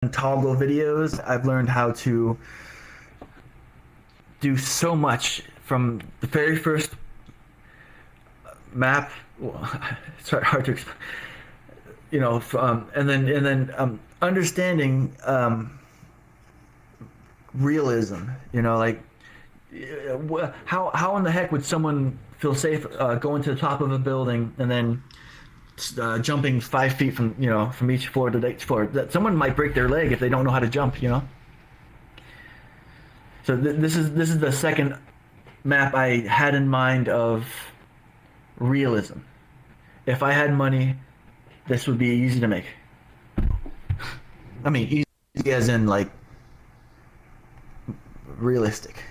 toggle videos, I've learned how to do so much from the very first map. Well, it's hard to explain, and then understanding realism. Like how in the heck would someone feel safe going to the top of a building and then jumping 5 feet from each floor to the next floor? That someone might break their leg if they don't know how to jump. So this is the second map I had in mind of realism. If I had money, this would be easy to make. I mean, easy as in like realistic.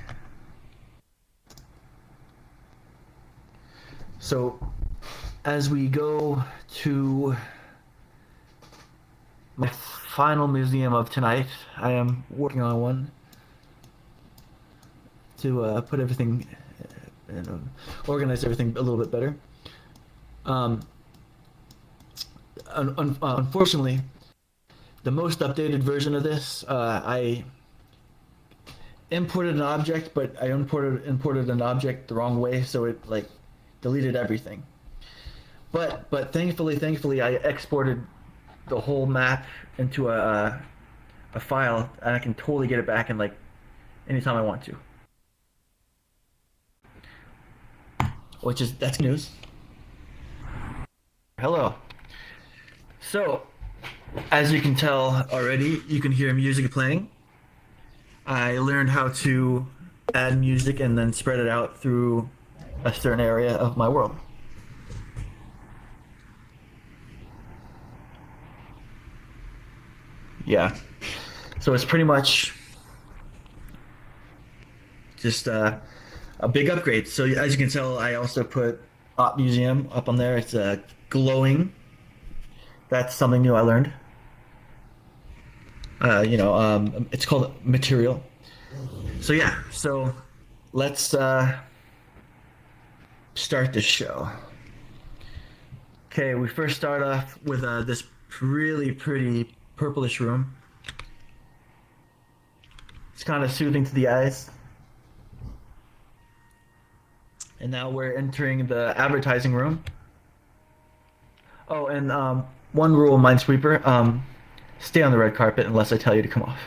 So as we go to my final museum of tonight, I am working on one to put everything and organize everything a little bit better. Unfortunately, the most updated version of this, I imported an object, but I imported an object the wrong way, so it like deleted everything. But thankfully, I exported the whole map into a file, and I can totally get it back in like anytime I want to. That's news. Hello. So, as you can tell already, you can hear music playing. I learned how to add music and then spread it out through a certain area of my world. Yeah. So it's pretty much just a big upgrade. So as you can tell, I also put Autmuseum up on there. It's glowing. That's something new I learned. It's called material. So yeah, so let's start this show. Okay, we first start off with this really pretty purplish room. It's kind of soothing to the eyes. And now we're entering the advertising room. Oh, and one rule, Minesweeper, stay on the red carpet unless I tell you to come off.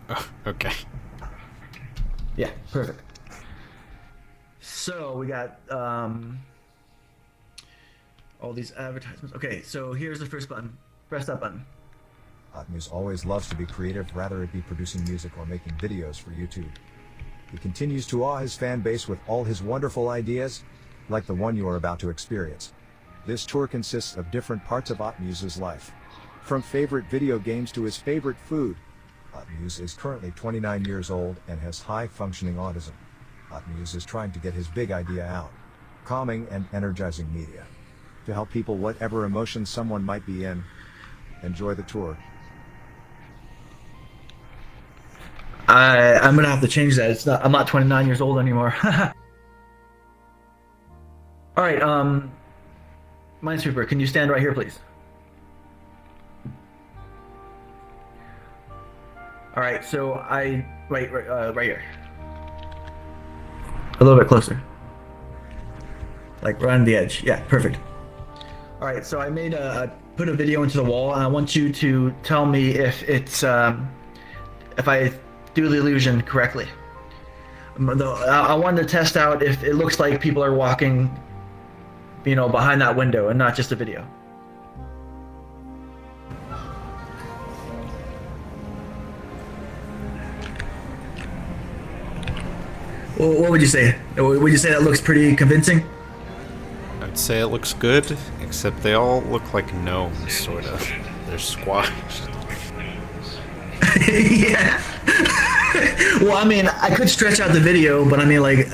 Oh, okay. Yeah, perfect. So we got all these advertisements. Okay, so here's the first button. Press that button. Autmuse always loves to be creative, rather it be producing music or making videos for YouTube. He continues to awe his fan base with all his wonderful ideas, like the one you are about to experience. This tour consists of different parts of Autmuse's life. From favorite video games to his favorite food. Autmuse is currently 29 years old and has high-functioning autism. Autmuse is trying to get his big idea out. Calming and energizing media. To help people whatever emotion someone might be in. Enjoy the tour. I'm gonna have to change that. I'm not 29 years old anymore. All right, Minesweeper, can you stand right here, please? All right, so right here. A little bit closer. Like right on the edge. Yeah, perfect. All right, so I put a video into the wall, and I want you to tell me if it's if I do the illusion correctly. I wanted to test out if it looks like people are walking, behind that window and not just a video. Well, what would you say? Would you say that looks pretty convincing? I'd say it looks good, except they all look like gnomes, sort of. They're squashed. Yeah. Well, I mean, I could stretch out the video, but I mean, like,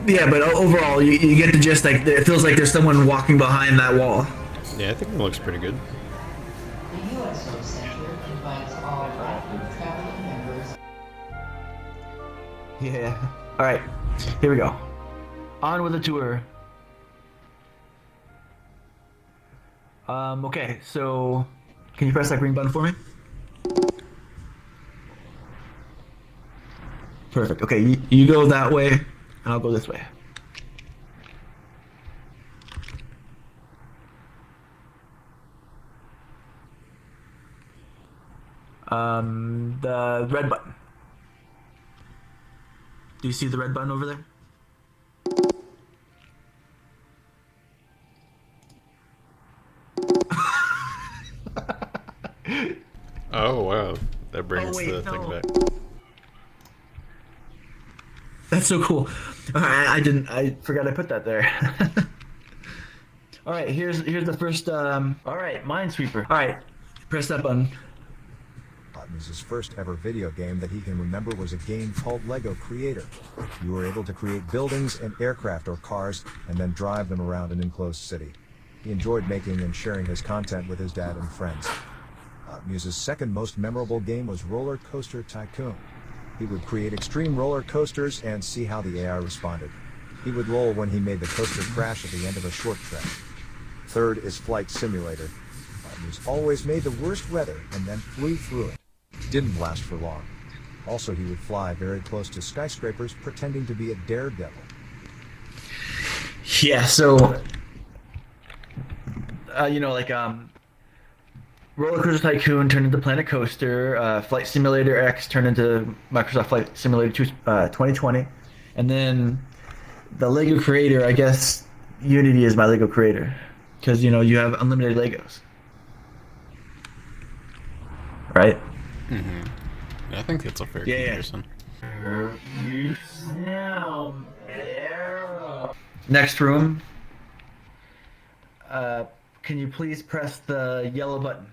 yeah, but overall, you get the gist. Like, it feels like there's someone walking behind that wall. Yeah, I think it looks pretty good. The USO Center invites all Autmuse family members. Yeah. All right, here we go. On with the tour. Okay, so Can you press that green button for me? Perfect. Okay, you go that way, and I'll go this way. The red button. Do you see the red button over there? Oh wow, that brings wait, the thing no. back. That's so cool. I forgot I put that there. All right, here's the first. All right, Minesweeper. All right, press that button. Autmuse's first ever video game that he can remember was a game called Lego Creator. You were able to create buildings and aircraft or cars and then drive them around an enclosed city. He enjoyed making and sharing his content with his dad and friends. Autmuse's second most memorable game was Roller Coaster Tycoon. He would create extreme roller coasters and see how the AI responded. He would lol when he made the coaster crash at the end of a short trek. Third is Flight Simulator. Autmuse always made the worst weather and then flew through it. Didn't last for long. Also, he would fly very close to skyscrapers pretending to be a daredevil. Yeah, so Roller Coaster Tycoon turned into Planet Coaster, Flight Simulator X turned into Microsoft Flight Simulator 2, 2020, and then the Lego Creator, I guess Unity is my Lego Creator, because you have unlimited Legos, right? Mm-hmm. I think that's a fair comparison. Next room. Can you please press the yellow button?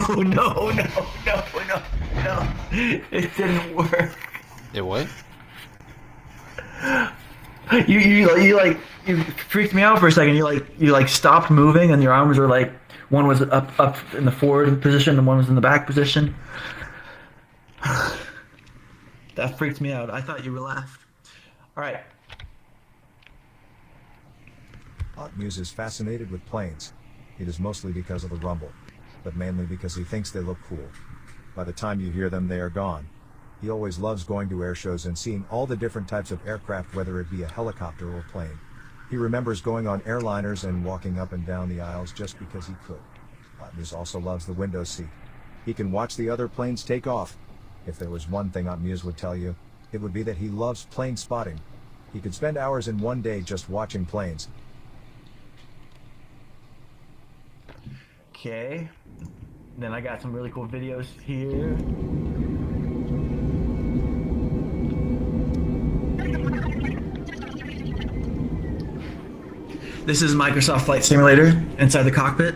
Oh no! It didn't work. It what? You freaked me out for a second. You stopped moving and your arms were like, one was up in the forward position and one was in the back position. That freaked me out. I thought you relaxed. All right. Autmuse is fascinated with planes. It is mostly because of the rumble, but mainly because he thinks they look cool. By the time you hear them, they are gone. He always loves going to air shows and seeing all the different types of aircraft, whether it be a helicopter or plane. He remembers going on airliners and walking up and down the aisles just because he could. Autmuse also loves the window seat. He can watch the other planes take off. If there was one thing Autmuse would tell you, it would be that he loves plane spotting. He could spend hours in one day just watching planes. Okay. Then I got some really cool videos here. This is Microsoft Flight Simulator inside the cockpit.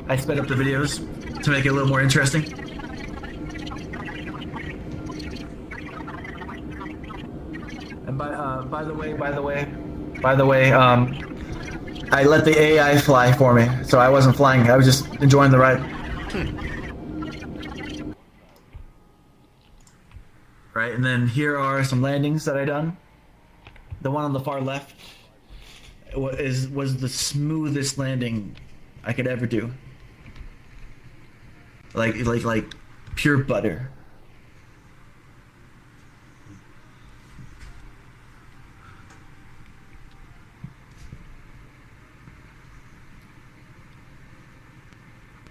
I sped up the videos to make it a little more interesting. And by the way, I let the AI fly for me, so I wasn't flying. I was just enjoying the ride. Right, and then here are some landings that I done. The one on the far left was the smoothest landing I could ever do. Like pure butter.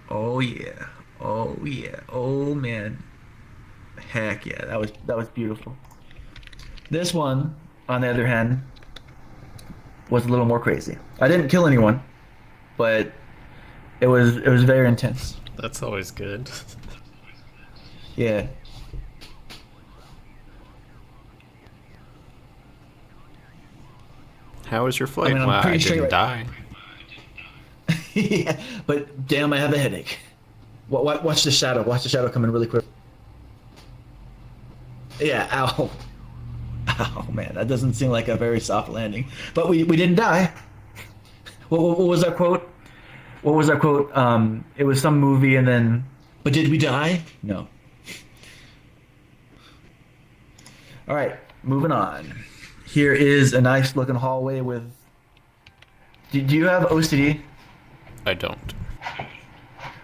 Oh yeah. Oh yeah. Oh man. Heck yeah. That was beautiful. This one, on the other hand, was a little more crazy. I didn't kill anyone, but it was very intense. That's always good. Yeah. How was your flight? I mean, I'm Wow, I pretty sure didn't die. Yeah, but damn, I have a headache. Watch the shadow. Watch the shadow come in really quick. Yeah, ow. Ow, man, that doesn't seem like a very soft landing. But we didn't die. What was that quote? What was that quote? It was some movie and then... But did we die? No. All right, moving on. Here is a nice looking hallway with Do you have OCD? I don't.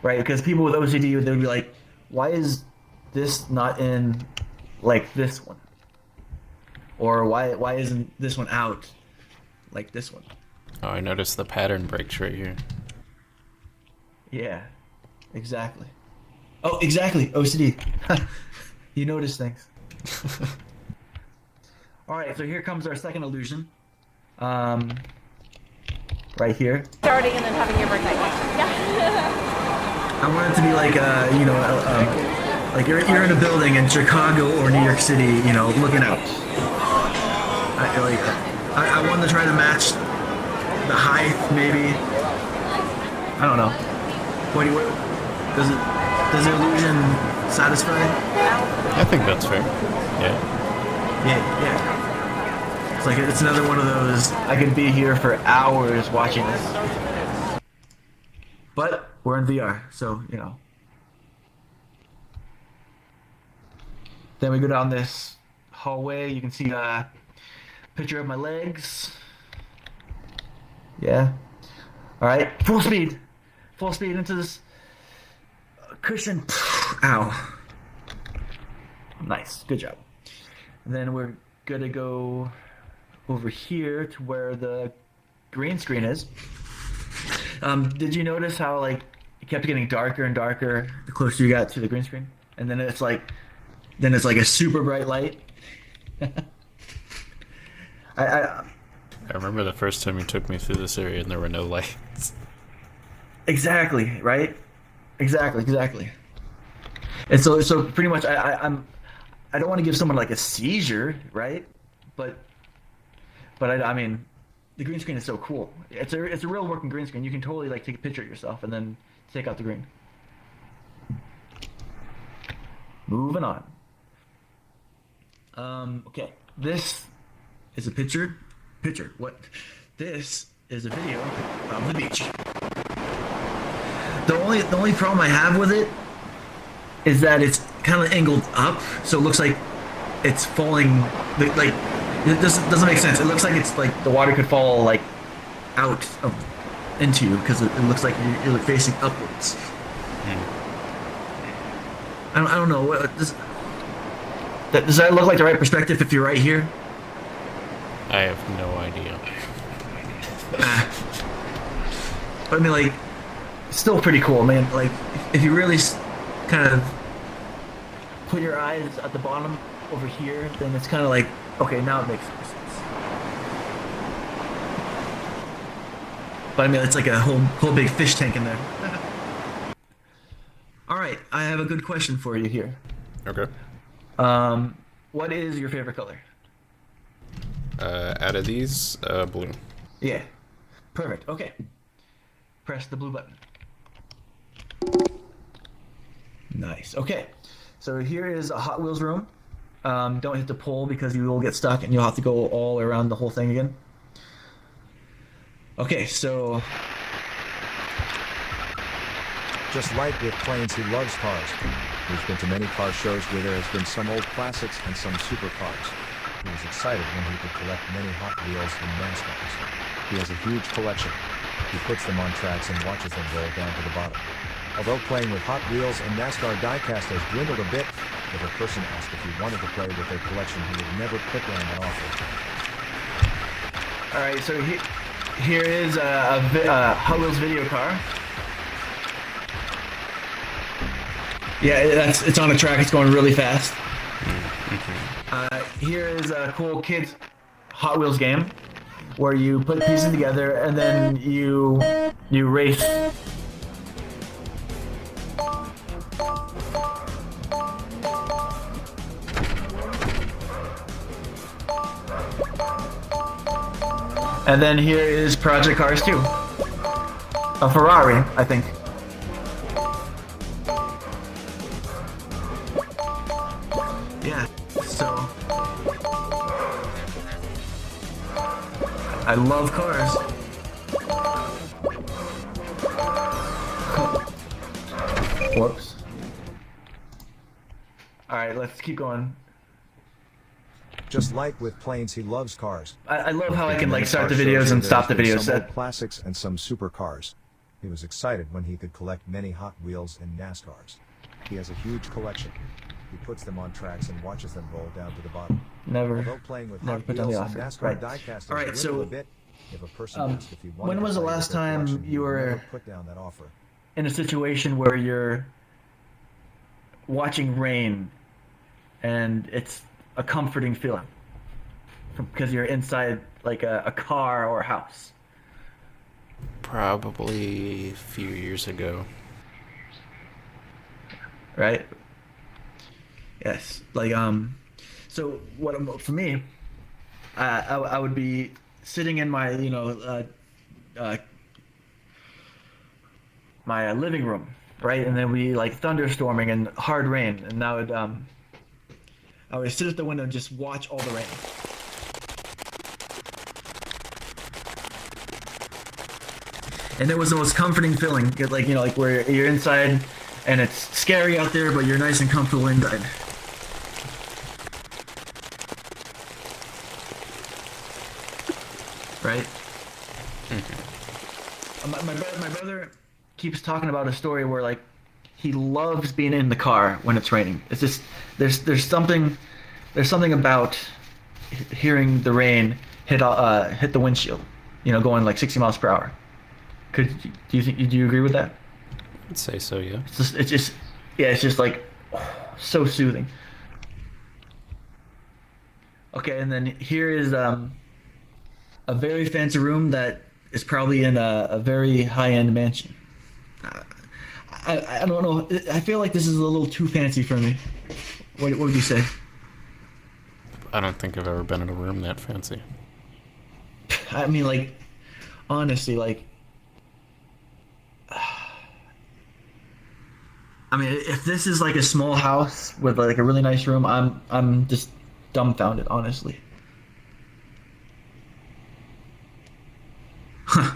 Right, because people with OCD, they would be like, why is this not in like this one? Or why isn't this one out like this one? Oh, I noticed the pattern breaks right here. Yeah, exactly. Oh, exactly, OCD. You notice things. All right, so here comes our second illusion. Right here. Starting and then having your birthday. Yeah. I want it to be like, like you're in a building in Chicago or New York City, looking out. I want to try to match the height, maybe. I don't know. What does the illusion satisfy? I think that's fair. Yeah. Yeah. It's like it's another one of those. I could be here for hours watching this. But we're in VR, so Then we go down this hallway. You can see a picture of my legs. Yeah. All right, full speed into this cushion. Ow. Nice, good job. And then we're gonna go over here to where the green screen is. Did you notice how it kept getting darker and darker the closer you got to the green screen? And then it's like a super bright light. I remember the first time you took me through this area and there were no lights. Exactly, right? Exactly. And so pretty much I don't want to give someone like a seizure, right? But I mean, the green screen is so cool. It's a real working green screen. You can totally take a picture of yourself and then take out the green. Moving on. Okay, this is a picture. What? This is a video of the beach. The only problem I have with it is that it's kind of angled up, so it looks like it's falling. It doesn't make sense. It looks like it's like the water could fall out into you because it looks like you're facing upwards. I don't know. Does that look like the right perspective if you're right here? I have no idea. But I mean, still pretty cool, man. If you really kind of put your eyes at the bottom over here, then it's kind of okay, now it makes more sense. But I mean, it's like a whole big fish tank in there. All right, I have a good question for you here. Okay. What is your favorite color? Out of these, blue. Yeah. Perfect. Okay. Press the blue button. Nice. Okay. So here is a Hot Wheels room. Don't hit the pole because you will get stuck and you'll have to go all around the whole thing again. Okay, so... Just like with Plains, he loves cars. He's been to many car shows where there has been some old classics and some supercars. He was excited when he could collect many Hot Wheels and NASCARs. He has a huge collection. He puts them on tracks and watches them roll down to the bottom. Although playing with Hot Wheels and NASCAR diecast has dwindled a bit, if a person asked if he wanted to play with their collection, he would never click on an offer. All right, so here is a Hot Wheels video car. Yeah, it's on a track. It's going really fast. Here is a cool kids Hot Wheels game where you put pieces together and then you race. And then here is Project Cars 2. A Ferrari, I think. Yeah, so I love cars. Whoops. Alright, let's keep going. Just like with planes, he loves cars. I love how I Taking can like many start the car shows videos where and stop the there's been videos. Some old classics and some supercars. He was excited when he could collect many Hot Wheels and NASCARs. He has a huge collection. He puts them on tracks and watches them roll down to the bottom. Never Although playing with never Hot put down the Wheels and offer. NASCAR Right. diecast All right, is so, a bit, if a person asked if he wanted when to was the play with last their time collection, he you would were never put down that offer. in a situation where you're watching rain and it's a comforting feeling because you're inside like a car or a house? Probably a few years ago. Right? Yes. Like so what for me, I would be sitting in my my living room, right, and then we like thunderstorming and hard rain, and I would sit at the window and just watch all the rain. And it was the most comforting feeling, like like where you're inside and it's scary out there, but you're nice and comfortable inside. Right? My brother keeps talking about a story where like he loves being in the car when it's raining. It's just there's something about hearing the rain hit the windshield, going like 60 miles per hour. Do you agree with that? I'd say so, yeah. It's just like so soothing. Okay, and then here is a very fancy room that is probably in a very high-end mansion. I don't know. I feel like this is a little too fancy for me. What would you say? I don't think I've ever been in a room that fancy. I mean, like, honestly, like, I mean, if this is like a small house with like a really nice room, I'm just dumbfounded, honestly. Huh.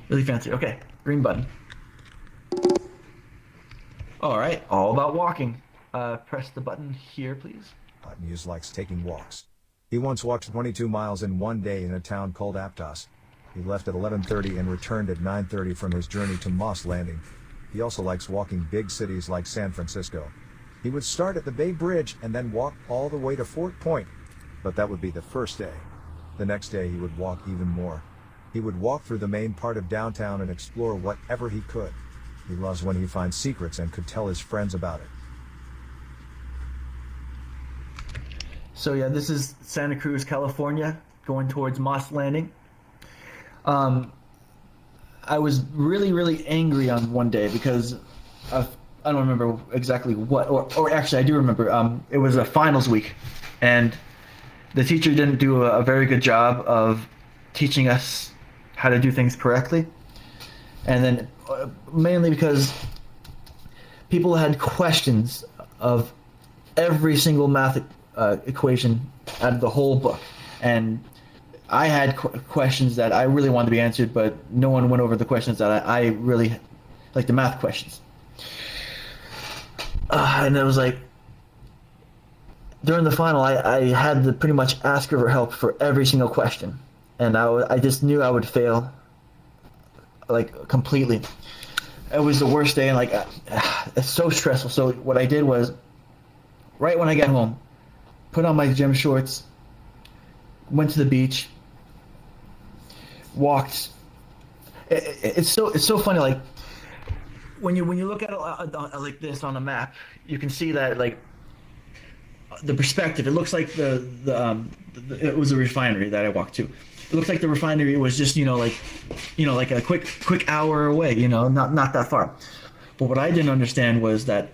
Really fancy. Okay, green button. All right, all about walking. Press the button here, please. Autmuse likes taking walks. He once walked 22 miles in one day in a town called Aptos. He left at 11:30 and returned at 9:30 from his journey to Moss Landing. He also likes walking big cities like San Francisco. He would start at the Bay Bridge and then walk all the way to Fort Point. But that would be the first day. The next day he would walk even more. He would walk through the main part of downtown and explore whatever he could. He loves when he finds secrets and could tell his friends about it. So yeah, this is Santa Cruz, California, going towards Moss Landing. I was really, really angry on one day because I don't remember exactly what, or actually I do remember. It was a finals week, and the teacher didn't do a very good job of teaching us how to do things correctly. And then mainly because people had questions of every single math equation out of the whole book, and I had questions that I really wanted to be answered, but no one went over the questions that I really like, the math questions. And it was like, during the final, I had to pretty much ask her for help for every single question. And I just knew I would fail, like, completely. It was the worst day, and like, it's so stressful. So what I did was, right when I got home, put on my gym shorts, went to the beach, walked. It's so funny, like when you look at it like this on a map, you can see that like the perspective. It looks like it was a refinery that I walked to. It looks like the refinery was just like a quick hour away, not that far. But what I didn't understand was that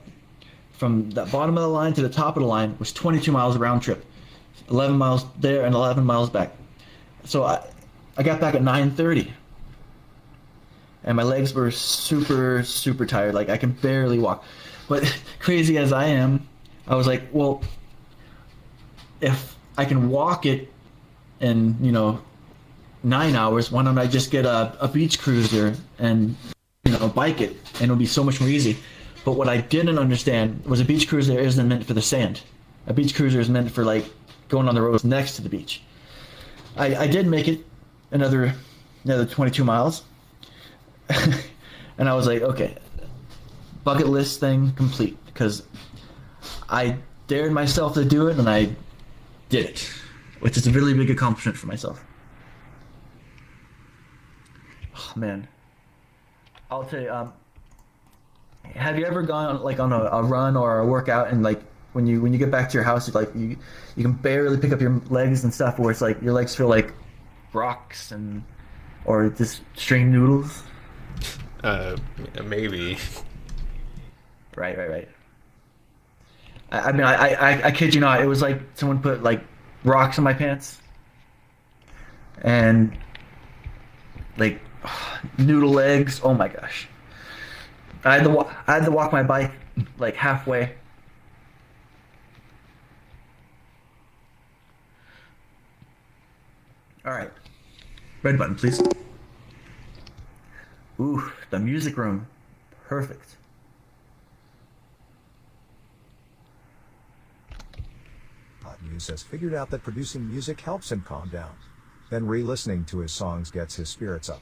from the bottom of the line to the top of the line was 22 miles round trip, 11 miles there and 11 miles back. So I got back at 9:30, and my legs were super, super tired. Like, I can barely walk. But crazy as I am, I was like, well, if I can walk it in, 9 hours, why don't I just get a beach cruiser and, bike it, and it'll be so much more easy. But what I didn't understand was a beach cruiser isn't meant for the sand. A beach cruiser is meant for, like, going on the roads next to the beach. I did make it another 22 miles, and I was like, okay, bucket list thing complete, because I dared myself to do it and I did it, which is a really big accomplishment for myself. Oh, man, I'll tell you. Have you ever gone like on a run or a workout, and like when you get back to your house, you can barely pick up your legs and stuff, where it's like your legs feel like rocks or just string noodles? Maybe. Right. I mean, I kid you not, it was like someone put like rocks in my pants and like noodle legs. Oh my gosh. I had to walk my bike like halfway. All right. Red button, please. Ooh, the music room. Perfect. Autmuse has figured out that producing music helps him calm down. Then re-listening to his songs gets his spirits up.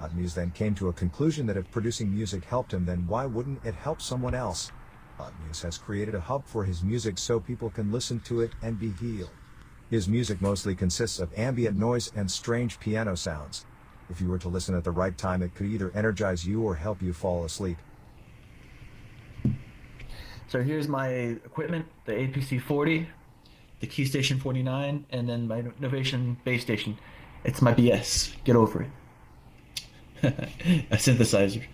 Autmuse then came to a conclusion that if producing music helped him, then why wouldn't it help someone else? Autmuse has created a hub for his music so people can listen to it and be healed. His music mostly consists of ambient noise and strange piano sounds. If you were to listen at the right time, it could either energize you or help you fall asleep. So here's my equipment, the APC 40, the Key Station 49, and then my Novation base station. It's my BS. Get over it. A synthesizer.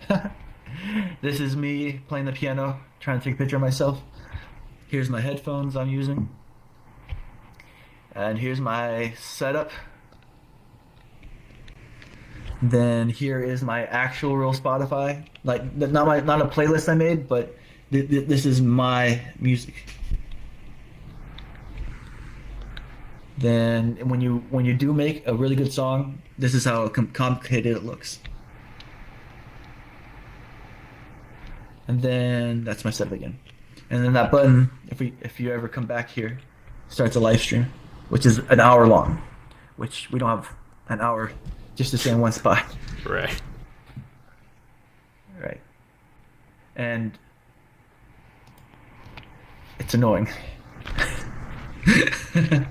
This is me playing the piano, trying to take a picture of myself. Here's my headphones I'm using. And here's my setup. Then here is my actual real Spotify. Like not a playlist I made, but this is my music. Then when you do make a really good song, this is how complicated it looks. And then that's my setup again. And then that button, if you ever come back here, starts a live stream, which is an hour long, which we don't have an hour just to stay in one spot. Right. Right. And it's annoying. You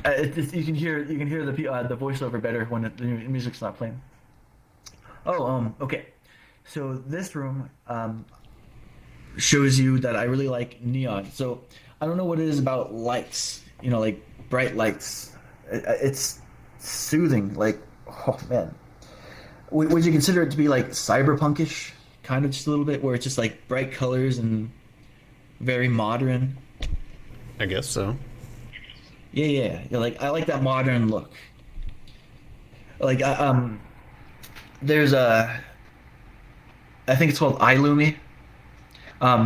can hear the voiceover better when the music's not playing. Okay. So this room shows you that I really like neon. So I don't know what it is about lights, like bright lights. It's soothing. Like, oh man, would you consider it to be like cyberpunkish, kind of just a little bit, where it's just like bright colors and very modern? I guess so. Yeah. Like I like that modern look. Like there's I think it's called iLumi,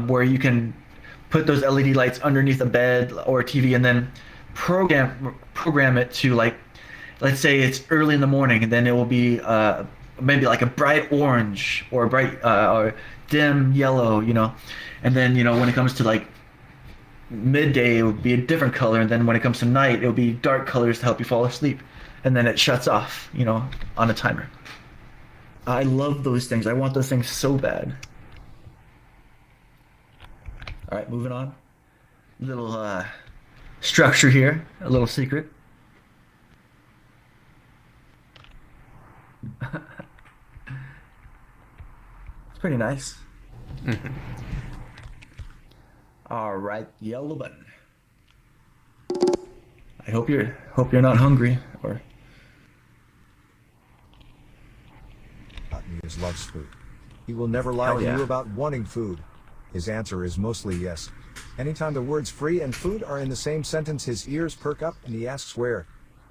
where you can put those LED lights underneath a bed or a TV and then program it to, like, let's say it's early in the morning, and then it will be maybe like a bright orange or a bright or dim yellow, and then when it comes to like midday, it would be a different color, and then when it comes to night, it will be dark colors to help you fall asleep, and then it shuts off, on a timer. I love those things. I want those things so bad. All right, moving on. Little structure here, a little secret. It's pretty nice. All right, yellow button. I hope you're not hungry or. Autmuse loves food. He will never lie to you about wanting food. His answer is mostly yes. Anytime the words free and food are in the same sentence, his ears perk up and he asks where.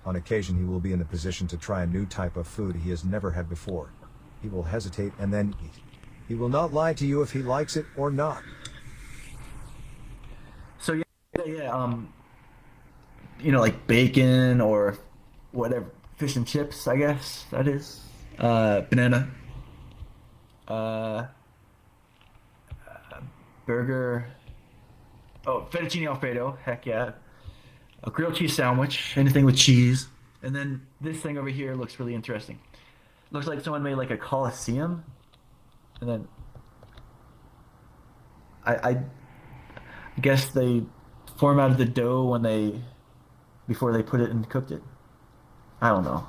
On occasion, he will be in the position to try a new type of food he has never had before. He will hesitate and then eat. He will not lie to you if he likes it or not. So like bacon or whatever, fish and chips, I guess that is. Banana. Burger. Oh, fettuccine alfredo. Heck yeah. A grilled cheese sandwich. Anything with cheese. And then this thing over here looks really interesting. Looks like someone made like a coliseum. And then I guess they formatted the dough when they before they put it and cooked it. I don't know.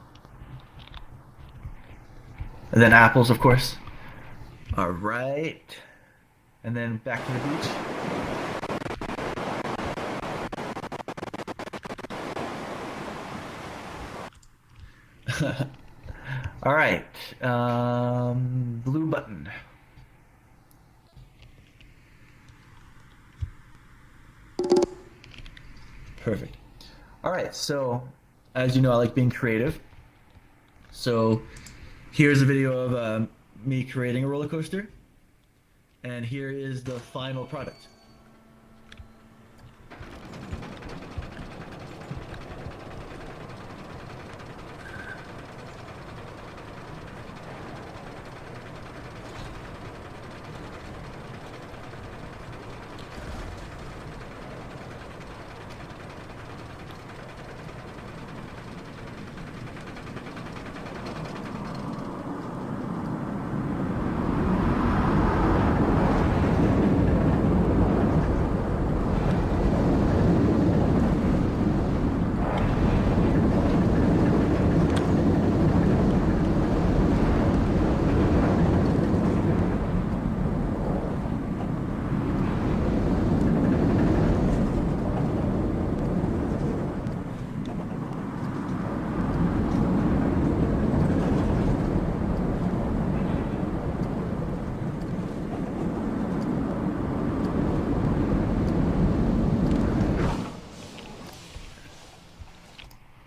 And then apples, of course. All right. And then back to the beach. All right. Blue button. Perfect. All right. So, as you know, I like being creative. So, here's a video of me creating a roller coaster. And here is the final product.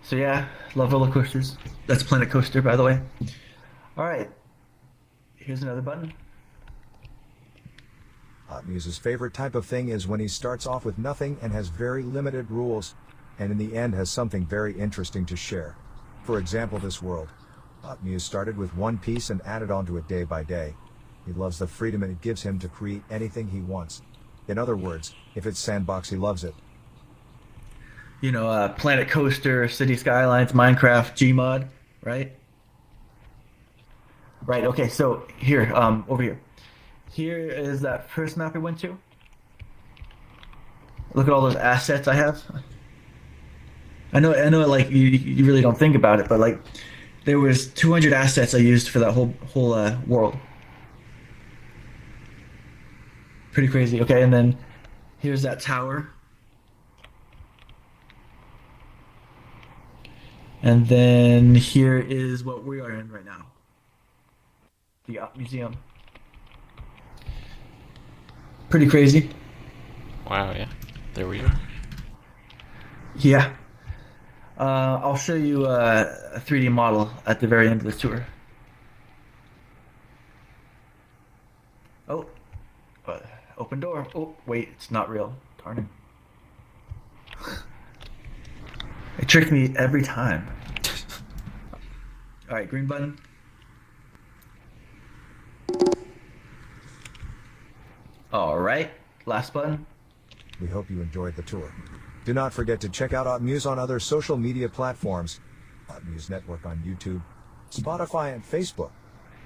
So yeah, love roller coasters. That's Planet Coaster, by the way. All right, here's another button. Autmuse's favorite type of thing is when he starts off with nothing and has very limited rules, and in the end has something very interesting to share. For example, this world. Autmuse started with one piece and added onto it day by day. He loves the freedom it gives him to create anything he wants. In other words, if it's sandbox, he loves it. You know, Planet Coaster, City Skylines, Minecraft, Gmod, right? Right. Okay. So here, over here. Here is that first map we went to. Look at all those assets I have. I know. Like you really don't think about it, but like, there was 200 assets I used for that whole world. Pretty crazy. Okay, and then here's that tower. And then here is what we are in right now. The Autmuseum. Pretty crazy. Wow, yeah. There we are. Yeah. I'll show you a 3D model at the very end of the tour. Oh, open door. Oh, wait, it's not real. Darn it. It tricked me every time. All right, green button. All right, last button. We hope you enjoyed the tour. Do not forget to check out Autmuse on other social media platforms. Autmuse Network on YouTube, Spotify, and Facebook.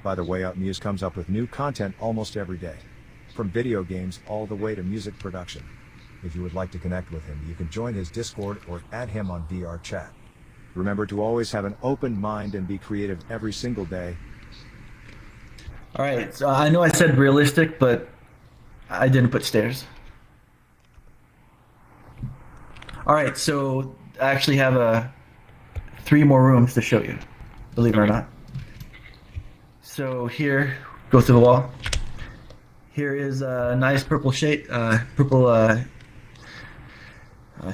By the way, Autmuse comes up with new content almost every day, from video games all the way to music production. If you would like to connect with him, you can join his Discord or add him on VrChat. Remember to always have an open mind and be creative every single day. All right, so I know I said realistic, but I didn't put stairs. All right, so I actually have 3 more rooms to show you, believe it or not. So here, go through the wall. Here is a nice purple shade, purple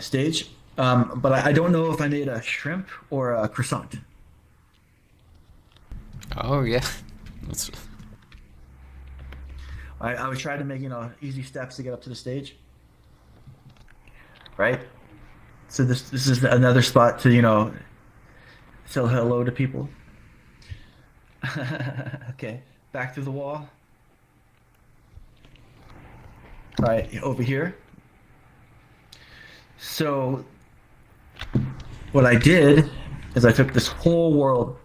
stage. But I don't know if I made a shrimp or a croissant. Oh, yeah. That's... I was trying to make, easy steps to get up to the stage. Right? So this is another spot to, say hello to people. Okay, back to the wall. All right, over here. So what I did is I took this whole world